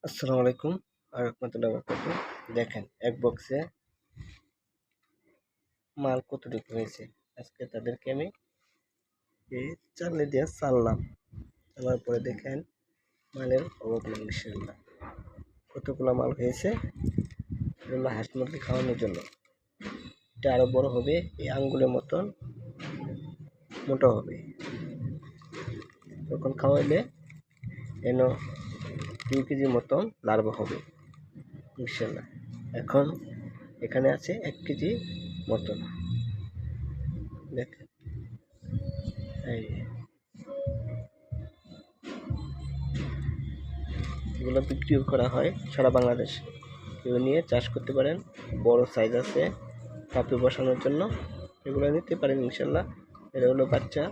আসসালামু আলাইকুম আর রহমতুল্লাহ বারাকাতুহু। দেখেন এক বক্সে মাল কতটুকু হয়েছে। আজকে তাদেরকে আমি এই চালে দিয়ে চাললাম, চালার পরে দেখেন মালের অভাব নেই ইনশাআল্লাহ। কতগুলো মাল হয়েছে, এগুলো হাঁস মুরগি খাওয়ানোর জন্য। এটা আরো বড় হবে, এই আঙ্গুলের মতন মোটা হবে। তখন খাওয়াইলে এন 2 কেজির মতন লার্ভা হবে ইনশাআল্লাহ। এখন এখানে আছে 1 কেজি মতন। দেখেন এই এগুলো বিক্রিও করা হয় সারা বাংলাদেশে। কেউ নিয়ে চাষ করতে পারেন, বড় সাইজ আছে কাপে বসানোর জন্য, এগুলো নিতে পারেন ইনশাল্লাহ। এটা হলো বাচ্চা।